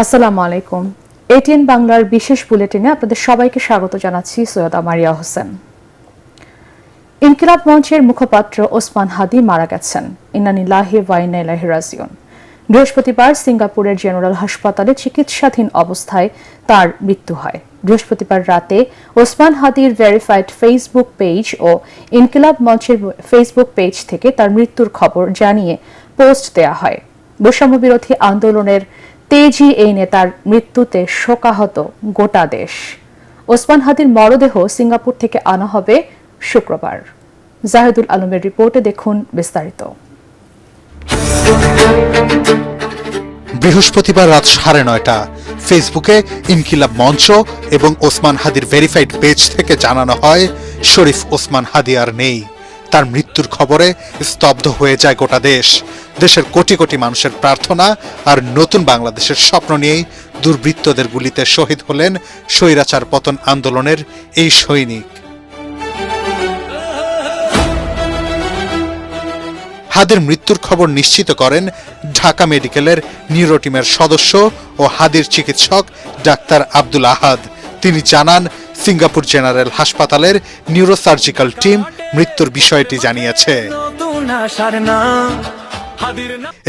আসসালামু আলাইকুম। এটিএন বাংলার বিশেষ বুলেটিনে আপনাদের সবাইকে স্বাগত জানাচ্ছি। সৈয়দা মারিয়া হোসেন। ইনকিলাব মঞ্চের মুখপাত্র ওসমান হাদি মারা গেছেন। ইন্না লিল্লাহি ওয়া ইন্না ইলাইহি রাজিউন। বৃহস্পতিবার সিঙ্গাপুরের জেনারেল হাসপাতালে চিকিৎসাধীন অবস্থায় তার মৃত্যু হয়। বৃহস্পতিবার রাতে ওসমান হাদির ভেরিফাইড ফেসবুক পেজ ও ইনকিলাব মঞ্চের ফেসবুক পেজ থেকে তার মৃত্যুর খবর জানিয়ে পোস্ট দেয়া হয়। বৈষম্য বিরোধী আন্দোলনের তেজি এই নেতার মৃত্যুতে শোকাহত গোটা দেশ। ওসমান হাদির মরদেহ সিঙ্গাপুর থেকে আনা হবে শুক্রবার। জাহিদুল আলমের রিপোর্টে দেখুন বিস্তারিত। বৃহস্পতিবার রাত 9:30 ফেসবুকে ইনকিলাব মঞ্চ এবং ওসমান হাদির ভেরিফাইড পেজ থেকে জানানো হয় শরীফ ওসমান হাদি আর নেই। তার মৃত্যুর খবরে স্তব্ধ হয়ে যায় গোটা দেশ। দেশের কোটি কোটি মানুষের প্রার্থনা আর নতুন বাংলাদেশের স্বপ্ন নিয়েই দুর্বৃত্তদের গুলিতে শহীদ হলেন স্বৈরাচার পতন আন্দোলনের এই সৈনিক। হাদির মৃত্যুর খবর নিশ্চিত করেন ঢাকা মেডিকেলের নিউরো টিমের সদস্য ও হাদির চিকিৎসক ডাক্তার আব্দুল আহাদ। তিনি জানান, সিঙ্গাপুর জেনারেল হাসপাতালের নিউরোসার্জিক্যাল টিম মৃত্যুর বিষয়টি জানিয়েছে।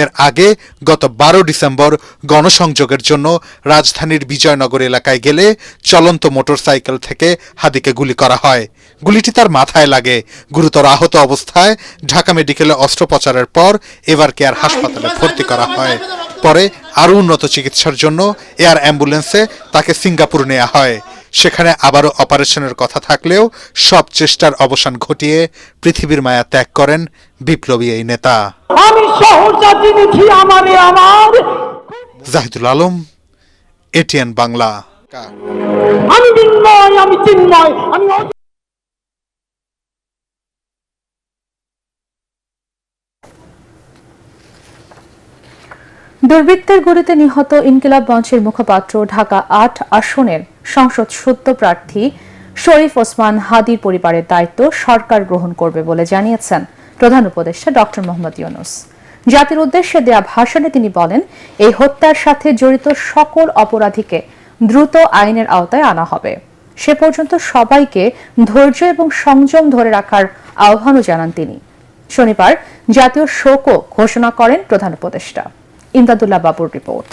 এর আগে গত 12 ডিসেম্বর গণসংযোগের জন্য রাজধানীর বিজয়নগর এলাকায় গেলে চলন্ত মোটরসাইকেল থেকে হাদিকে গুলি করা হয়। গুলিটি তার মাথায় লাগে। গুরুতর আহত অবস্থায় ঢাকা মেডিকেলে অস্ত্রোপচারের পর এভার কেয়ার হাসপাতালে ভর্তি করা হয়। পরে আরও উন্নত চিকিৎসার জন্য এয়ার অ্যাম্বুলেন্সে তাকে সিঙ্গাপুর নেওয়া হয়। সেখানে আবারও অপারেশনের কথা থাকলেও সব চেষ্টার অবসান ঘটিয়ে পৃথিবীর মায়া ত্যাগ করেন বিপ্লবী এই নেতা। আমি সহজা চিনেছি আমারে আমার। জাহিদুল আলম, এটিএন বাংলা। আমি বিন্ময়, আমি চিন্ময়, আমি দুর্বৃত্তের গুলিতে নিহত ইনকিলাব মঞ্চের মুখপাত্র ঢাকা 8 আসনের সংসদ সদস্য প্রার্থী শরীফ ওসমান হাদির পরিবারের দায়িত্ব সরকার গ্রহণ করবে বলে জানিয়েছেন প্রধান উপদেষ্টা ডক্টর মোহাম্মদ ইউনূস। জাতির উদ্দেশ্যে দেয়া ভাষণে তিনি বলেন, এই হত্যার সাথে জড়িত সকল অপরাধীকে দ্রুত আইনের আওতায় আনা হবে। সে পর্যন্ত সবাইকে ধৈর্য এবং সংযম ধরে রাখার আহ্বানও জানান তিনি। শনিবার জাতীয় শোকও ঘোষণা করেন প্রধান উপদেষ্টা। ইমদাদুল্লাহ বাবুর রিপোর্ট।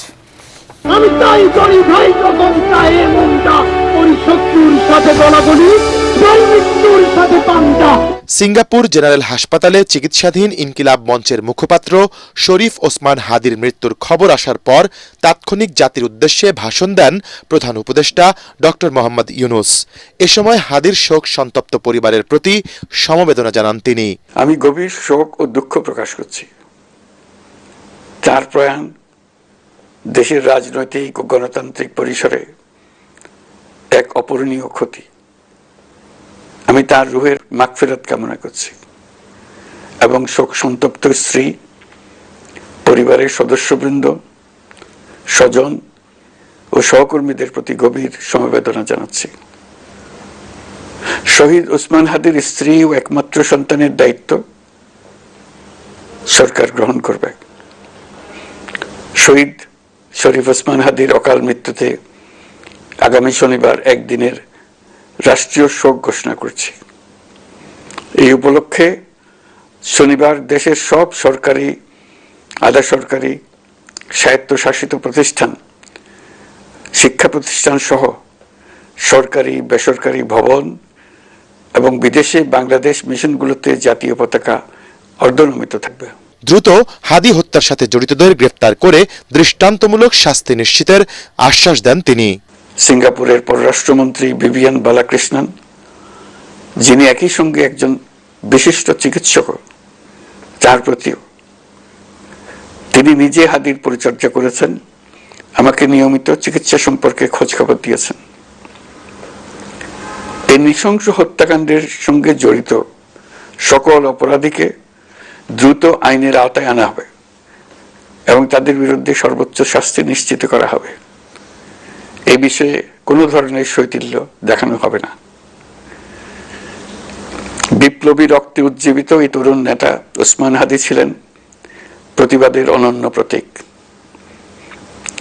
আমি তাই করি ভাই, যখন চাহে মনটা ওই শত্রুর সাথে গলাগলি, ওই মৃত্যুর সাথে পান্তা। সিঙ্গাপুর জেনারেল হাসপাতালে চিকিৎসাধীন ইনকিলাব মঞ্চের মুখপাত্র শরীফ ওসমান হাদির মৃত্যুর খবর আসার পর তাৎক্ষণিক জাতির উদ্দেশ্যে ভাষণ দেন প্রধান উপদেষ্টা ডক্টর মোহাম্মদ ইউনূস। এ সময় হাদির শোক সন্তপ্ত পরিবারের প্রতি সমবেদনা জানান তিনি। আমি গভীর শোক ও দুঃখ প্রকাশ করছি। তার প্রয়াণ দেশের রাজনৈতিক ও গণতান্ত্রিক পরিসরে এক অপূরণীয় ক্ষতি। আমি তার রুহের মাগফিরাত কামনা করছি এবং শোক সন্তপ্ত স্ত্রী, পরিবারের সদস্যবৃন্দ, স্বজন ও সহকর্মীদের প্রতি গভীর সমবেদনা জানাচ্ছি। শহীদ ওসমান হাদির স্ত্রী ও একমাত্র সন্তানের দায়িত্ব সরকার গ্রহণ করবে। শহীদ শরীফ ওসমান হাদির অকাল মৃত্যুতে আগামী শনিবার একদিনের রাষ্ট্রীয় শোক ঘোষণা করছি। এই উপলক্ষে শনিবার দেশের সব সরকারি, আধা সরকারি, স্বায়ত্তশাসিত প্রতিষ্ঠান, শিক্ষা প্রতিষ্ঠান সহ সরকারি বেসরকারি ভবন এবং বিদেশে বাংলাদেশ মিশনগুলোতে জাতীয় পতাকা অর্ধনমিত থাকবে। দ্রুত হাদি হত্যার সাথে জড়িতদের গ্রেফতার করে দৃষ্টান্তমূলক শাস্তি নিশ্চিতের আশ্বাস দেন তিনি। সিঙ্গাপুরের পররাষ্ট্রমন্ত্রী ভিভিয়ান বালাকৃষ্ণন, যিনি একই সঙ্গে একজন বিশিষ্ট চিকিৎসক, তার প্রতিও তিনি নিজে হাদির পরিচর্যা করেছেন, আমাকে নিয়মিত চিকিৎসা সম্পর্কে খোঁজ খবর দিয়েছেন। এই নৃশংস হত্যাকাণ্ডের সঙ্গে জড়িত সকল অপরাধীকে দ্রুত আইনের আওতায় আনা হবে এবং তাদের বিরুদ্ধে সর্বোচ্চ শাস্তি নিশ্চিত করা হবে। এই বিষয়ে কোনো ধরনের শৈথিল্য দেখানো হবে না। বিপ্লবী রক্তে উজ্জীবিত এই তরুণ নেতা ওসমান হাদি ছিলেন প্রতিবাদের অনন্য প্রতীক।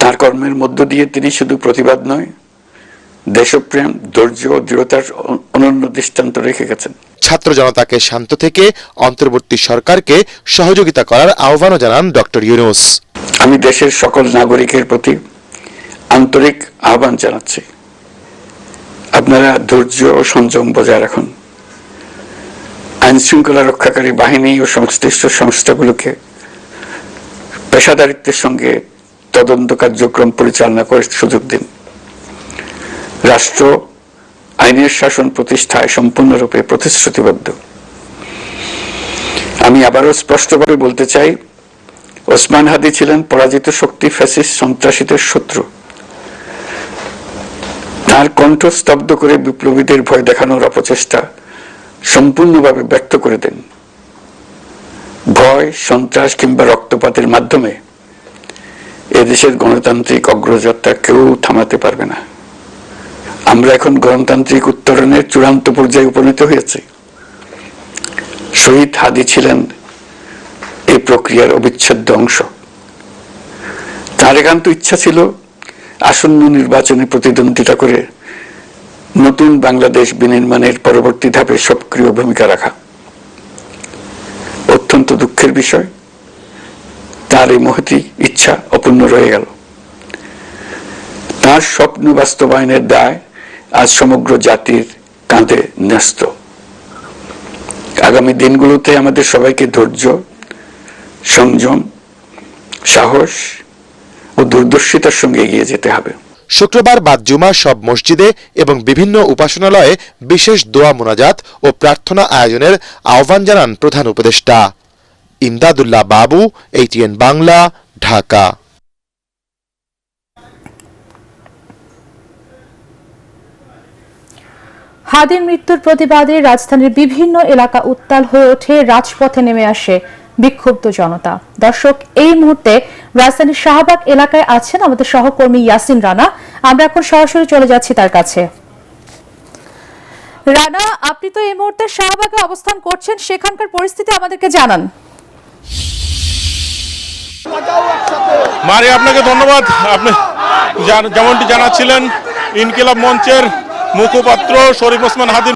তার কর্মের মধ্য দিয়ে তিনি শুধু প্রতিবাদ নয়, দেশপ্রেম, ধৈর্য ও দৃঢ়তার অনন্য দৃষ্টান্ত রেখে গেছেন। ছাত্র জনতাকে শান্ত থেকে অন্তর্বর্তী সরকারকে সহযোগিতা করার আহ্বানও জানান ডক্টর ইউনূস। আমি দেশের সকল নাগরিকের প্রতি আন্তরিক আহ্বান জানাচ্ছি, আপনারা ধৈর্য ও সংযম বজায় রাখুন। আইন শৃঙ্খলা রক্ষাকারী বাহিনী ও সংশ্লিষ্ট সংস্থাগুলোকে পেশাদারিত্বের সঙ্গে তদন্ত কার্যক্রম পরিচালনা করার সুযোগ দিন। রাষ্ট্র আইনের শাসন প্রতিষ্ঠায় সম্পূর্ণরূপে প্রতিশ্রুতিবদ্ধ। আমি আবারও স্পষ্টভাবে বলতে চাই, ওসমান হাদী ছিলেন পরাজিত শক্তি, ফ্যাসিস্ট সন্ত্রাসীদের শত্রু। তার কণ্ঠ স্তব্ধ করে বিপ্লবীদের ভয় দেখানোর অপচেষ্টা সম্পূর্ণভাবে ব্যর্থ করে দেন। ভয়, সন্ত্রাস কিংবা রক্তপাতের মাধ্যমে এদেশের গণতান্ত্রিক অগ্রযাত্রা কেউ থামাতে পারবে না। আমরা এখন গণতান্ত্রিক উত্তরণের চূড়ান্ত পর্যায়ে উপনীত হয়েছি। শহীদ হাদী ছিলেন এই প্রক্রিয়ার অবিচ্ছেদ্য অংশ। তার একান্ত ইচ্ছা ছিল আসন্ন নির্বাচনে প্রতিদ্বন্দ্বিতা করে নতুন বাংলাদেশ বিনির্মাণের পরবর্তী ধাপে সক্রিয় ভূমিকা রাখা। অত্যন্ত দুঃখের বিষয়, তার এই মহতী ইচ্ছা অপূর্ণ রয়ে গেল। তার স্বপ্ন বাস্তবায়নের দায় আজ সমগ্র জাতির কাঁধে ন্যস্ত। আগামী দিনগুলোতে আমাদের সবাইকে ধৈর্য, সংযম, সাহস ও দূরদর্শিতার সঙ্গে এগিয়ে যেতে হবে। শুক্রবার বাদ জুমা সব মসজিদে এবং বিভিন্ন উপাসনালয়ে বিশেষ দোয়া মোনাজাত ও প্রার্থনা আয়োজনের আহ্বান জানান প্রধান উপদেষ্টা। ইমদাদুল্লাহ বাবু, ATN বাংলা, ঢাকা। হাদীর মৃত্যুর প্রতিবাদে রাজধানীর বিভিন্ন এলাকা উত্তাল হয়ে ওঠে, রাজপথে নেমে আসে বিক্ষুব্ধ জনতা। দর্শক, এই মুহূর্তে রাজধানীর শাহবাগ এলাকায় আছেন আমাদের সহকর্মী ইয়াসিন রানা। আমরা এখন সরাসরি চলে যাচ্ছি তার কাছে। রানা, আপনি তো এই মুহূর্তে শাহবাগে অবস্থান করছেন, সেখানকার পরিস্থিতি আমাদেরকে জানান। মারি, আপনাকে ধন্যবাদ। আপনি যেমনটি জানাচ্ছিলেন, ইনকিলাব মঞ্চের মুখপাত্র শরীফ ওসমান হাদী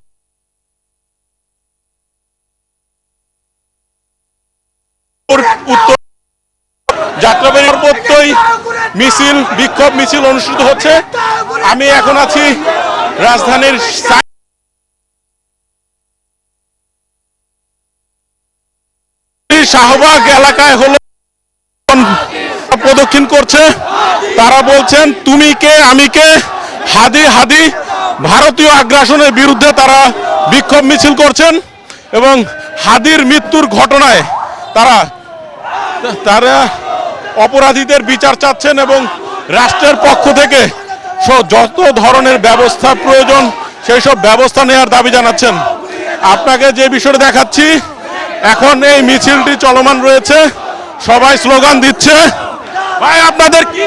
উত্তর যাত্রাবাড়ির প্রত্যয় মিছিল, বিক্ষোভ মিছিল অনুষ্ঠিত হচ্ছে। আমি এখন আছি রাজধানীর শাহবাগ এলাকায়। হলো প্রদক্ষিণ করছে, তারা বলছেন তুমি কে আমি কে, হাদী হাদী। ভারতীয় আগ্রাসনের বিরুদ্ধে তারা বিক্ষোভ মিছিল করছেন এবং হাদীর মৃত্যুর ঘটনায় তারা অপরাধীদের বিচার চাচ্ছেন এবং রাষ্ট্রের পক্ষ থেকে যত ধরনের ব্যবস্থা প্রয়োজন সেই সব ব্যবস্থা নেওয়ার দাবি জানাচ্ছেন। আপনাকে যে বিষয়টা দেখাচ্ছি, এখন এই মিছিলটি চলমান রয়েছে, সবাই স্লোগান দিচ্ছে। ভাই, আপনাদের কি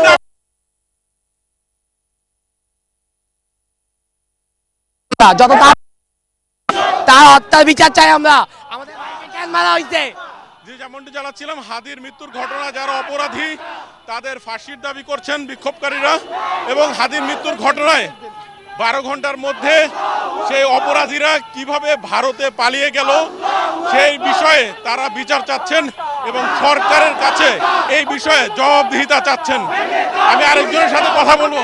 যত তার হত্যার বিচার চাই আমরা। আমাদের ভাইকে কেন মারা হইছে? যেমনটি জানাচ্ছিলাম, হাদীর মৃত্যুর ঘটনা যারা অপরাধী তাদের ফাঁসির দাবি করছেন বিক্ষোভকারীরা এবং হাদীর মৃত্যুর ঘটনায় 12 ঘন্টার মধ্যে সেই অপরাধীরা কিভাবে ভারতে পালিয়ে গেল সেই বিষয়ে তারা বিচার চাচ্ছেন এবং সরকারের কাছে এই বিষয়ে জবাবদিহিতা চাচ্ছেন। আমি আরেকজনের সাথে কথা বলবো।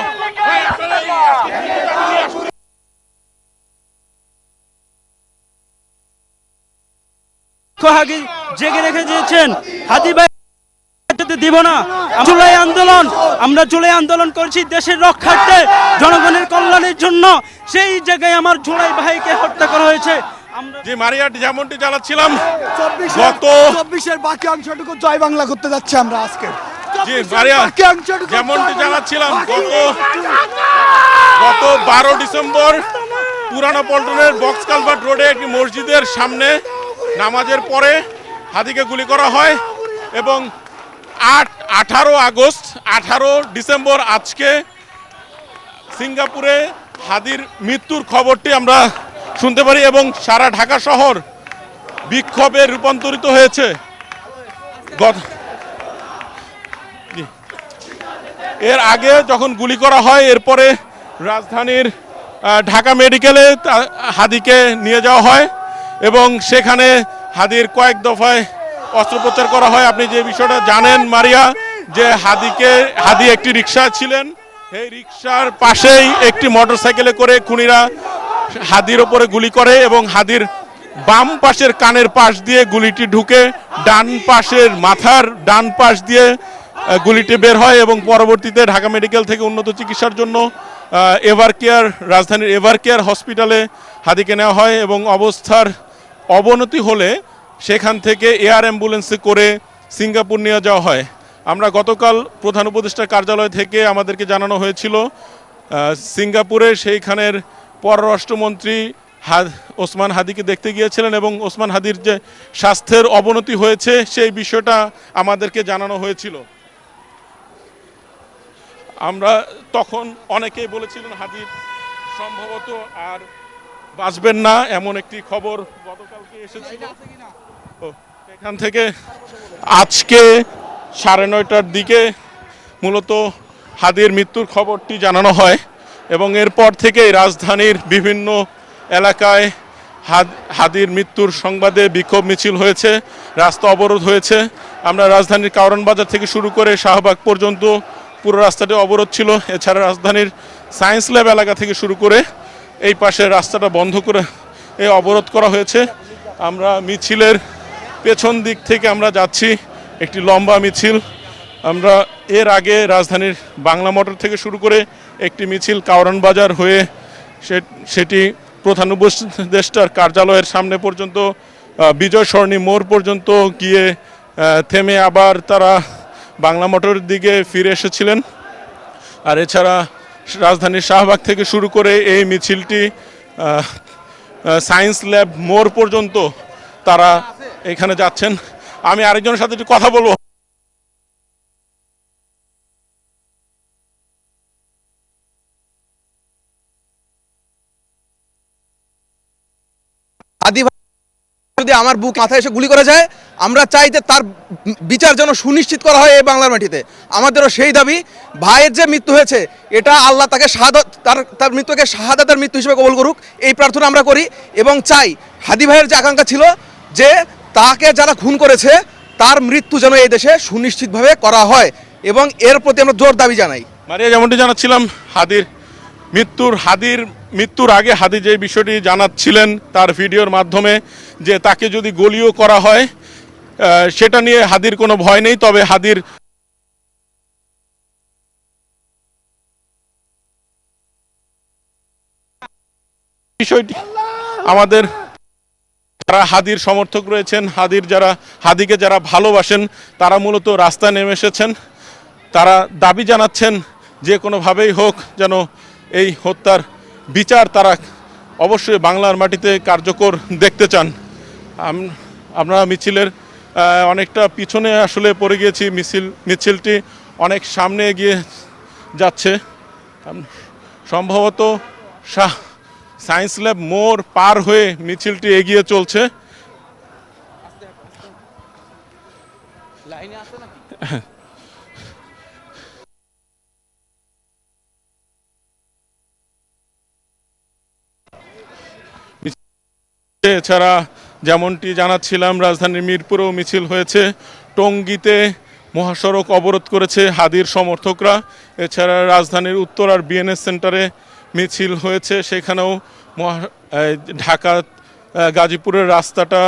জেগে রেখে দিয়েছেন হাদী ভাই দিব না। জুলাই আন্দোলন, আমরা জুলাই আন্দোলন করছি দেশের রক্ষার্থে, জনগণের কল্যাণের জন্য। সেই জায়গায় আমার জুলাই ভাইকে হত্যা করা হয়েছে। যে মারিয়াট যেমনটি জানাচ্ছিলাম, গত 24-এর বাকি অংশটুকু জয় বাংলা করতে যাচ্ছি আমরা আজকে। জি মারিয়া, যেমনটি জানাচ্ছিলাম, গত 12 ডিসেম্বর পুরানো পল্টনের বক্স কালভার্ট রোডে একটি মসজিদের সামনে নামাজের পরে হাদীকে গুলি করা হয় এবং 18 ডিসেম্বর আজকে সিঙ্গাপুরে হাদীর মৃত্যুর খবরটি আমরা শুনতে পারি এবং সারা ঢাকা শহর বিক্ষোভে রূপান্তরিত হয়েছে। এর আগে যখন গুলি করা হয় এরপরে রাজধানীর ঢাকা মেডিকেলে হাদিকে নিয়ে যাওয়া হয় এবং সেখানে হাদির কয়েক দফায় অস্ত্রোপচার করা হয়। আপনি যে বিষয়টা জানেন মারিয়া, যে হাদি একটি রিকশা ছিলেন, এই রিকশার পাশেই একটি মোটরসাইকেলে করে খুনিরা হাদির ওপরে গুলি করে এবং হাদির বাম পাশের কানের পাশ দিয়ে গুলিটি ঢুকে ডান পাশের মাথার ডান পাশ দিয়ে গুলিটি বের হয় এবং পরবর্তীতে ঢাকা মেডিকেল থেকে উন্নত চিকিৎসার জন্য রাজধানীর এভারকেয়ার হসপিটালে হাদিকে নেওয়া হয় এবং অবস্থার অবনতি হলে সেখান থেকে এয়ার অ্যাম্বুলেন্সে করে সিঙ্গাপুর নিয়ে যাওয়া হয়। আমরা গতকাল প্রধান উপদেষ্টার কার্যালয় থেকে আমাদেরকে জানানো হয়েছিল সিঙ্গাপুরে সেইখানের পররাষ্ট্রমন্ত্রী ওসমান হাদিকে দেখতে গিয়েছিলেন এবং ওসমান হাদির যে স্বাস্থ্যের অবনতি হয়েছে সেই বিষয়টা আমাদেরকে জানানো হয়েছিল। আমরা তখন অনেকেই বলেছিলেন হাদির সম্ভবত আর বাঁচবেন না, এমন একটি খবর গতকালকে এসেছিল। এখান থেকে আজকে 9:30টার দিকে মূলত হাদির মৃত্যুর খবরটি জানানো হয় এবং এরপর থেকেই রাজধানীর বিভিন্ন এলাকায় হাদির মৃত্যুর সংবাদে বিক্ষোভ মিছিল হয়েছে, রাস্তা অবরোধ হয়েছে। আমরা রাজধানীর কারওয়ান বাজার থেকে শুরু করে শাহবাগ পর্যন্ত পুরো রাস্তাটি অবরোধ ছিল। এছাড়া রাজধানীর সায়েন্স ল্যাব এলাকা থেকে শুরু করে এই পাশের রাস্তাটা বন্ধ করে অবরোধ করা হয়েছে। আমরা মিছিলের পেছন দিক থেকে আমরা যাচ্ছি, একটি লম্বা মিছিল। আমরা এর আগে রাজধানীর বাংলা মোটর থেকে শুরু করে একটি মিছিল কারওয়ান বাজার হয়ে সেটি প্রধান উপদেষ্টার কার্যালয়ের সামনে পর্যন্ত বিজয় সরণি মোড় পর্যন্ত গিয়ে থেমে আবার তারা বাংলা মোটরের দিকে ফিরে এসেছিলেন। আর এছাড়া রাজধানীর শাহবাগ থেকে শুরু করে এই মিছিলটি সায়েন্স ল্যাব মোড় পর্যন্ত তারা এখানে যাচ্ছেন। আমি আরেকজনের সাথে একটু কথা বলবো। হাদি ভাই যদি আমার বুক মাথায় এসে গুলি করা যায়, আমরা চাই যে তার বিচার যেন সুনিশ্চিত করা হয় এই বাংলার মাটিতে। আমাদেরও সেই দাবি। ভাইয়ের যে মৃত্যু হয়েছে এটা আল্লাহ তাকে তার মৃত্যুকে শাহাদাতের মৃত্যু হিসেবে কবুল করুক, এই প্রার্থনা আমরা করি এবং চাই হাদি ভাইয়ের যে আকাঙ্ক্ষা ছিল যে তাকে যারা খুন করেছে তার মৃত্যু যেন এই দেশে সুনিশ্চিতভাবে করা হয় এবং এর প্রতি আমরা জোর দাবি জানাই। মারিয়া, যেমনটি জানাচ্ছিলাম হাদির মৃত্যুর আগে হাদি যে বিষয়টি জানাচ্ছিলেন তার ভিডিওর মাধ্যমে যে তাকে যদি গলিও করা হয় সেটা নিয়ে হাদির কোনো ভয় নেই, তবে হাদির বিষয়টি আমাদের যারা হাদির সমর্থক রয়েছেন, হাদিকে যারা ভালোবাসেন তারা মূলত রাস্তায় নেমে এসেছেন। তারা দাবি জানাচ্ছেন যে কোনোভাবেই হোক যেন এই হত্যার বিচার তারা অবশ্যই বাংলার মাটিতে কার্যকর দেখতে চান। আমরা মিছিলের অনেকটা পিছনে আসলে পড়ে গিয়েছি, মিছিলটি অনেক সামনে এগিয়ে যাচ্ছে। সম্ভবত সায়েন্স ল্যাব মোড় পার হয়ে মিছিলটি এগিয়ে চলছে। এছাড়া যেমনটি জানাচ্ছিলাম রাজধানীর মিরপুরেও মিছিল হয়েছে, টঙ্গীতে মহাসড়ক অবরোধ করেছে হাদির সমর্থকরা। এছাড়া রাজধানীর উত্তরার বিএনএস সেন্টারে মিছিল হয়েছে, সেখানেও ঢাকা গাজীপুরের রাস্তাটা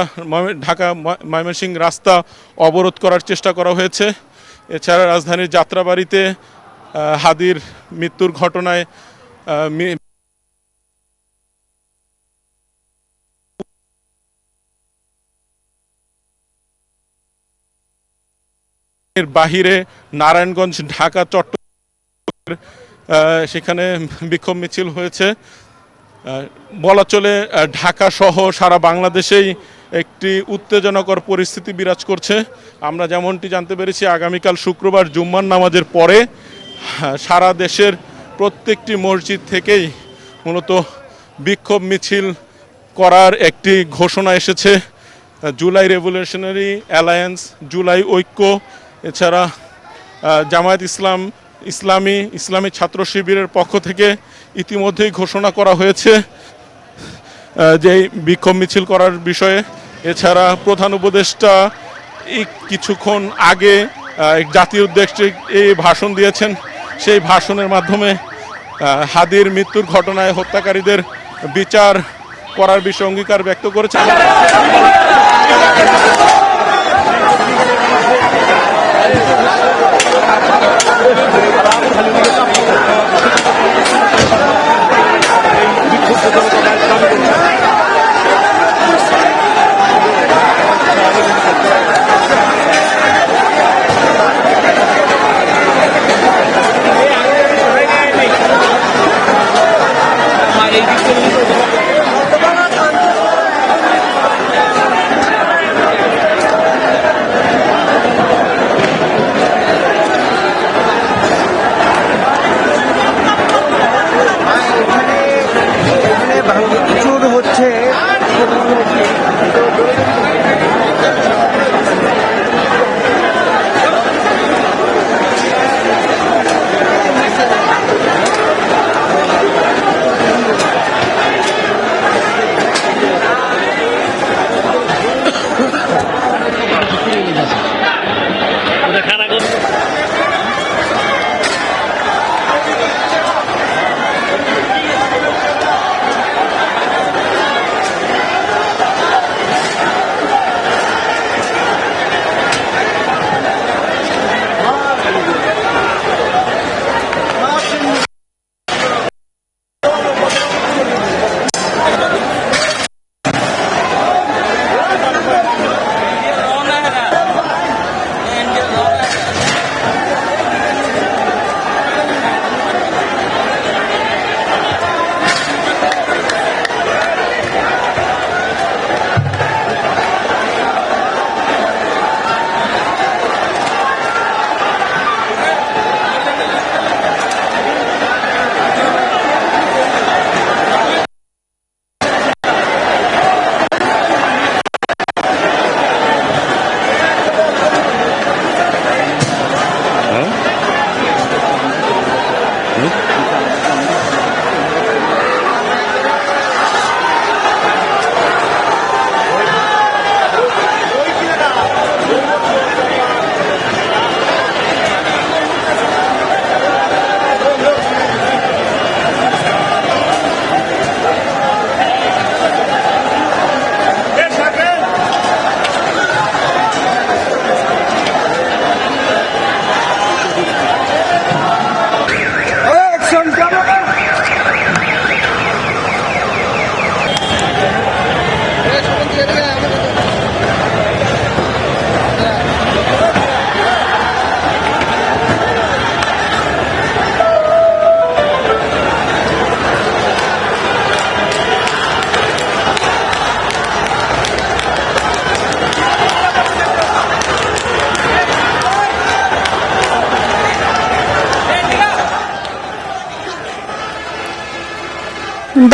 ঢাকা ময়মনসিংহ রাস্তা অবরোধ করার চেষ্টা করা হয়েছে। এছাড়া রাজধানীর যাত্রাবাড়িতে হাদির মৃত্যুর ঘটনায় বাহিরে নারায়ণগঞ্জ, ঢাকা, চট্টগ্রাম সেখানে বিক্ষোভ মিছিল হয়েছে। বলা চলে ঢাকা সহ সারা বাংলাদেশেই একটি উত্তেজনাকর পরিস্থিতি বিরাজ করছে। আমরা যেমনটি জানতে পেরেছি আগামীকাল শুক্রবার জুম্মার নামাজের পরে সারা দেশের প্রত্যেকটি মসজিদ থেকেই মূলত বিক্ষোভ মিছিল করার একটি ঘোষণা এসেছে। জুলাই রেভলিউশনারি অ্যালায়েন্স, জুলাই ঐক্য, এছাড়া জামায়াত ইসলাম ইসলামী ছাত্র শিবিরের পক্ষ থেকে ইতিমধ্যেই ঘোষণা করা হয়েছে যে বিক্ষোভ মিছিল করার বিষয়ে। এছাড়া প্রধান উপদেষ্টা এই কিছুক্ষণ আগে জাতির উদ্দেশ্যে এই ভাষণ দিয়েছেন। সেই ভাষণের মাধ্যমে হাদির মৃত্যুর ঘটনায় হত্যাকারীদের বিচার করার বিষয়ে অঙ্গীকার ব্যক্ত করেছেন।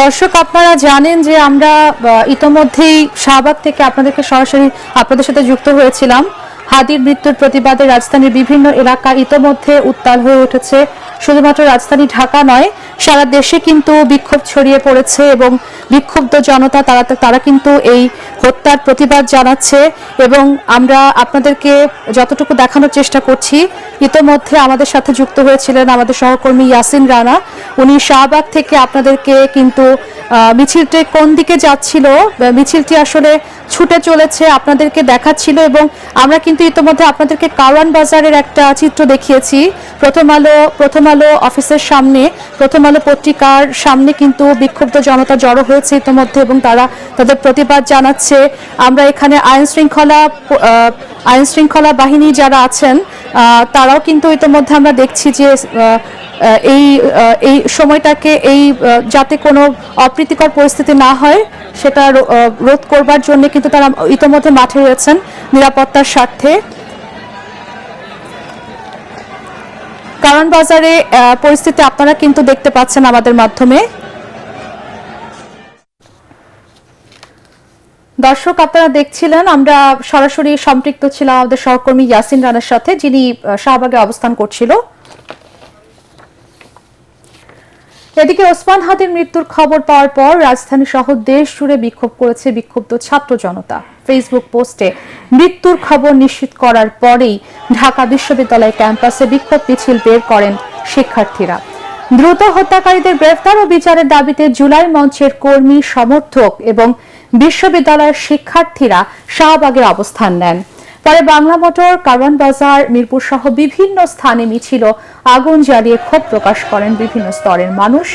দর্শক, আপনারা জানেন যে আমরা ইতোমধ্যেই শাহবাগ থেকে আপনাদেরকে সরাসরি আপনাদের সাথে যুক্ত হয়েছিলাম। হাদির মৃত্যুর প্রতিবাদে রাজধানীর বিভিন্ন এলাকা ইতোমধ্যে উত্তাল হয়ে উঠেছে। শুধুমাত্র রাজধানী ঢাকা নয়, সারা দেশে কিন্তু বিক্ষোভ ছড়িয়ে পড়েছে এবং বিক্ষুব্ধ জনতা তারা কিন্তু এই হত্যার প্রতিবাদ জানাচ্ছে এবং আমরা আপনাদেরকে যতটুকু দেখানোর চেষ্টা করছি। ইতোমধ্যে আমাদের সাথে যুক্ত হয়েছিলেন আমাদের সহকর্মী ইয়াসিন রানা। উনি শাহবাগ থেকে আপনাদেরকে কিন্তু মিছিলটি কোন দিকে যাচ্ছিল, মিছিলটি আসলে ছুটে চলেছে আপনাদেরকে দেখাচ্ছিল এবং আমরা কিন্তু ইতোমধ্যে আপনাদেরকে কারওয়ান বাজারের একটা চিত্র দেখিয়েছি। প্রথম আলো অফিসের সামনে, প্রথম আলো পত্রিকার সামনে কিন্তু বিক্ষুব্ধ জনতা জড়ো হয়েছে ইতোমধ্যে এবং তারা তাদের প্রতিবাদ জানাচ্ছে। আমরা এখানে আইন শৃঙ্খলা বাহিনী যারা আছেন তারাও কিন্তু ইতোমধ্যে আমরা দেখছি যে এই সময়টাকে যাতে কোনো অপ্রীতিকর পরিস্থিতি না হয় সেটা রোধ করবার জন্য কিন্তু তারা ইতোমধ্যে মাঠে রয়েছেন নিরাপত্তার স্বার্থে। কারওয়ান বাজারে পরিস্থিতি আপনারা কিন্তু দেখতে পাচ্ছেন আমাদের মাধ্যমে। দর্শক, আপনারা দেখছিলেন আমরা সরাসরি সম্পৃক্ত ছিলাম আমাদের সহকর্মী ইয়াসিন রানার সাথে, যিনি শাহবাগে অবস্থান করছিল। এদিকে ওসমান হাদির মৃত্যুর খবর পাওয়ার পর রাজধানী সহ দেশ জুড়ে বিক্ষোভ করেছে বিক্ষুব্ধ ছাত্র জনতা। ফেসবুক পোস্টে মৃত্যুর খবর নিশ্চিত করার পরেই ঢাকা বিশ্ববিদ্যালয় ক্যাম্পাসে বিক্ষোভ মিছিল বের করেন শিক্ষার্থীরা। দ্রুত হত্যাকারীদের গ্রেফতার ও বিচারের দাবিতে জুলাই মঞ্চের কর্মী, সমর্থক এবং বিশ্ববিদ্যালয়ের শিক্ষার্থীরা শাহবাগে অবস্থান নেন। পরে বাংলা মোটর, কারওয়ান বাজার, মিরপুর সহ বিভিন্ন স্থানে মিছিল আগুন জ্বালিয়ে ক্ষোভ প্রকাশ করেন বিভিন্ন স্তরের মানুষ।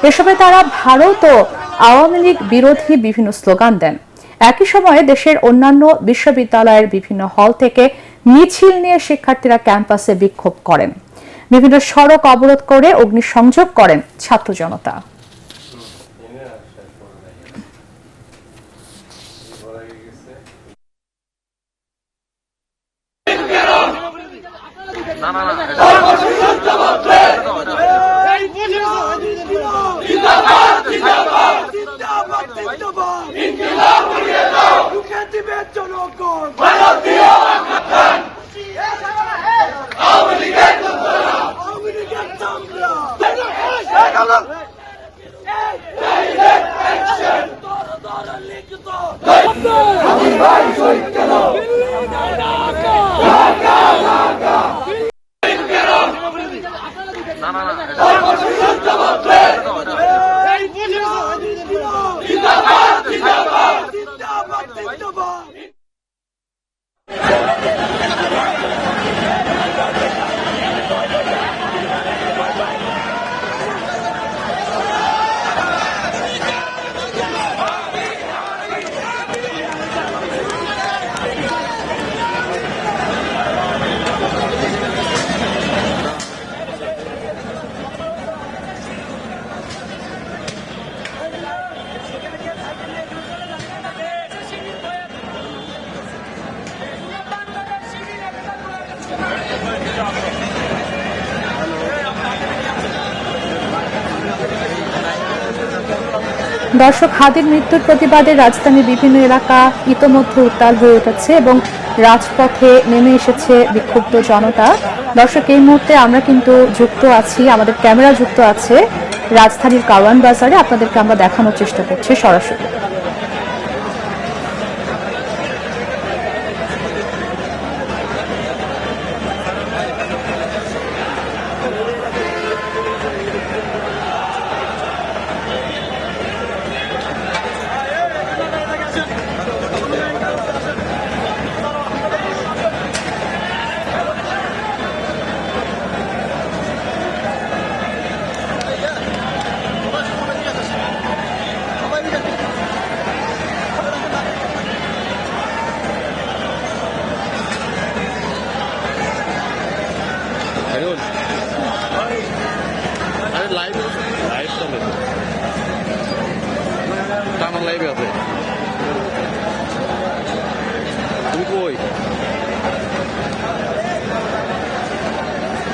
এসবে তারা ভারত ও আওয়ামী লীগ বিরোধী বিভিন্ন স্লোগান দেন। একই সময়ে দেশের অন্যান্য বিশ্ববিদ্যালয়ের বিভিন্ন হল থেকে মিছিল নিয়ে শিক্ষার্থীরা ক্যাম্পাসে বিক্ষোভ করেন। বিভিন্ন সড়ক অবরোধ করে অগ্নিসংযোগ করেন ছাত্র জনতা। দর্শক, হাদির মৃত্যুর প্রতিবাদে রাজধানীর বিভিন্ন এলাকা ইতোমধ্যে উত্তাল হয়ে উঠেছে এবং রাজপথে নেমে এসেছে বিক্ষুব্ধ জনতা। দর্শক, এই মুহূর্তে আমরা কিন্তু যুক্ত আছি, আমাদের ক্যামেরা যুক্ত আছে রাজধানীর কারওয়ান বাজারে। আপনাদেরকে আমরা দেখানোর চেষ্টা করছি সরাসরি।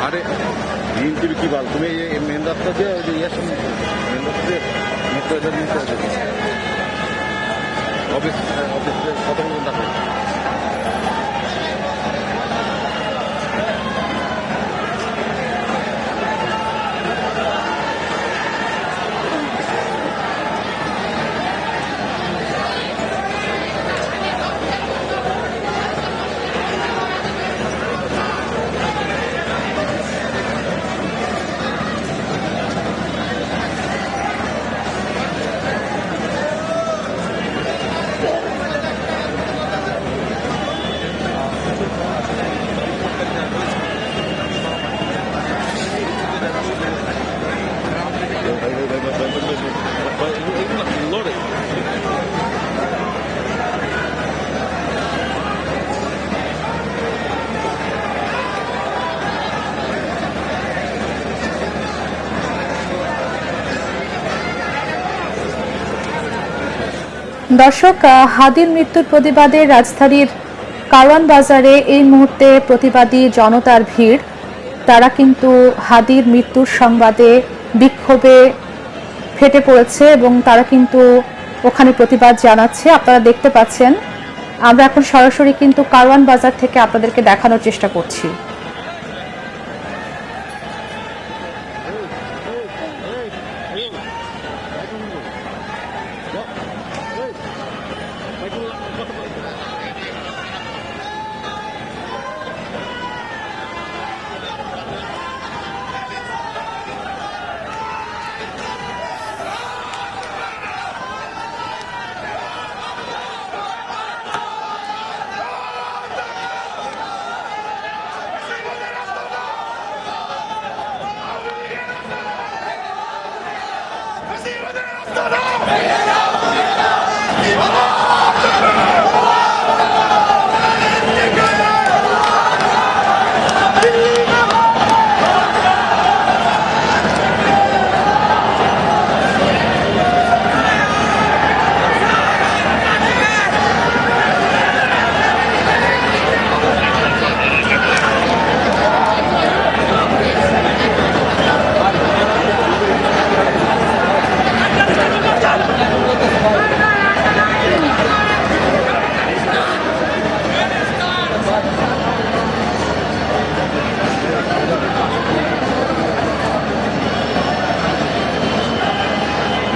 আরে বিএনপির কি বল, তুমি মেন রাস্তা দিয়ে ওই যে মেন রাস্তা দিয়ে মেট্রো এটা নিতে হবে। অফিসে কত পর্যন্ত আছে? দর্শক, হাদির মৃত্যুর প্রতিবাদে রাজধানীর কারওয়ান বাজারে এই মুহূর্তে প্রতিবাদী জনতার ভিড়। তারা কিন্তু হাদির মৃত্যুর সংবাদে বিক্ষোভে ফেটে পড়েছে এবং তারা কিন্তু ওখানে প্রতিবাদ জানাচ্ছে। আপনারা দেখতে পাচ্ছেন, আমরা এখন সরাসরি কিন্তু কারওয়ান বাজার থেকে আপনাদেরকে দেখানোর চেষ্টা করছি।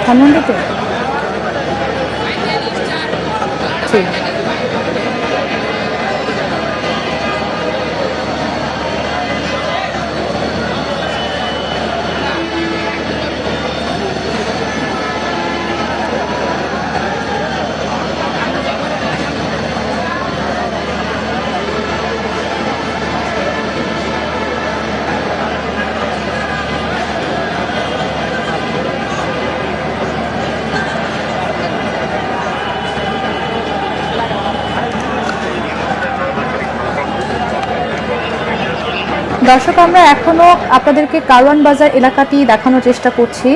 ধানমন্ডিতে ঠিক দর্শক, আমরা এখনো আপনাদেরকে কারওয়ান বাজার এলাকাটি দেখানোর চেষ্টা করছি।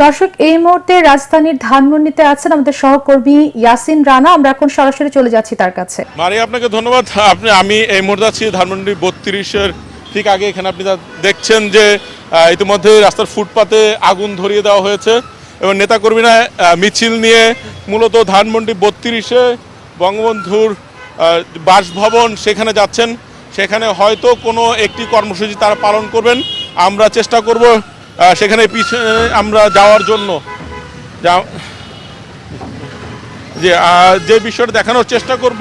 দর্শক, এই মুহূর্তে রাজধানীর ধানমন্ডিতে আছেন আমাদের সহকর্মী ইয়াসিন রানা। আমরা এখন সরাসরি চলে যাচ্ছি তার কাছে। মারিয়া, আপনাকে ধন্যবাদ। আমি এই মুহূর্তে আছি ধানমন্ডি 32-এর ঠিক আগে। এখানে আপনি দেখছেন যে ইতিমধ্যে রাস্তার ফুটপাতে আগুন ধরিয়ে দেওয়া হয়েছে এবং নেতাকর্মীরা মিছিল নিয়ে মূলত ধানমন্ডি 32-এ বঙ্গবন্ধুর বাসভবন সেখানে যাচ্ছেন। সেখানে হয়তো কোনো একটি কর্মসূচি তারা পালন করবেন। আমরা চেষ্টা করব সেখানে পিছনে আমরা যাওয়ার জন্য যে বিষয়টা দেখানোর চেষ্টা করব।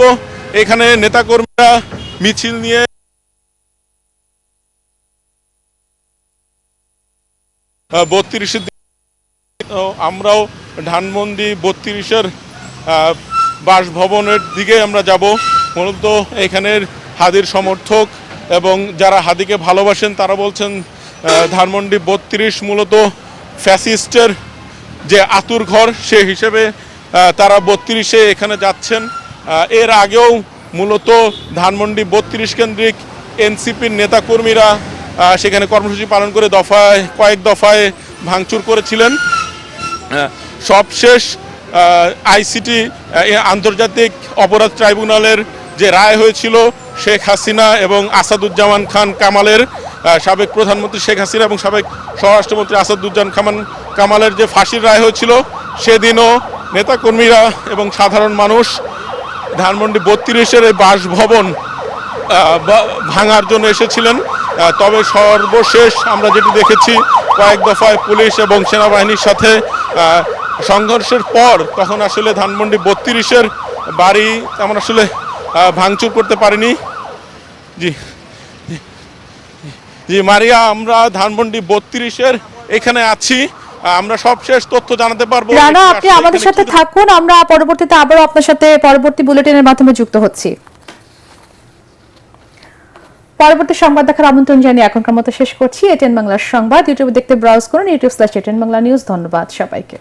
এখানে নেতাকর্মীরা মিছিল নিয়ে আমরাও ধানমন্ডি 32-এর বাসভবনের দিকে আমরা যাব। মূলত এখানের হাদির সমর্থক এবং যারা হাদিকে ভালোবাসেন তারা বলছেন ধানমন্ডি 32 মূলত ফ্যাসিস্টের যে আতুর ঘর সে হিসেবে তারা 32-এ এখানে যাচ্ছেন। এর আগেও মূলত ধানমন্ডি 32 কেন্দ্রিক এনসিপির নেতাকর্মীরা সেখানে কর্মসূচি পালন করে কয়েক দফায় ভাঙচুর করেছিলেন। সবশেষ আইসিটি আন্তর্জাতিক অপরাধ ট্রাইব্যুনালের যে রায় হয়েছিল শেখ হাসিনা এবং আসাদুজ্জামান খান কামালের, সাবেক প্রধানমন্ত্রী শেখ হাসিনা এবং সাবেক স্বরাষ্ট্রমন্ত্রী আসাদুজ্জামান কামালের যে ফাঁসির রায় হয়েছিল, সেদিনও নেতাকর্মীরা এবং সাধারণ মানুষ ধানমন্ডি 32-এর এই বাসভবন ভাঙার জন্য এসেছিলেন। তবে সর্বশেষ আমরা যেটি দেখেছি কয়েক দফায় পুলিশ এবং সেনাবাহিনীর সাথে সংঘর্ষের পর তখন আসলে ধানমন্ডি 32-এর বাড়ি আমরা আসলে ভাঙচুর করতে পারিনি। জি জি মারিয়া, আমরা ধানমন্ডি 32-এর এখানে আছি। আমরা সবশেষ তথ্য জানাতে পারবো। রানা, আপনি আমাদের সাথে থাকুন, আমরা পরবর্তীতে আবারও আপনার সাথে পরবর্তী বুলেটিনের মাধ্যমে যুক্ত হচ্ছি। পরবর্তী সংবাদ দেখার আমন্ত্রণ জানিয়ে এখনকার মতো শেষ করছি এটিএন বাংলার সংবাদ। ইউটিউবে দেখতে ব্রাউজ করুন youtube/ATN Bangla News। ধন্যবাদ সবাইকে।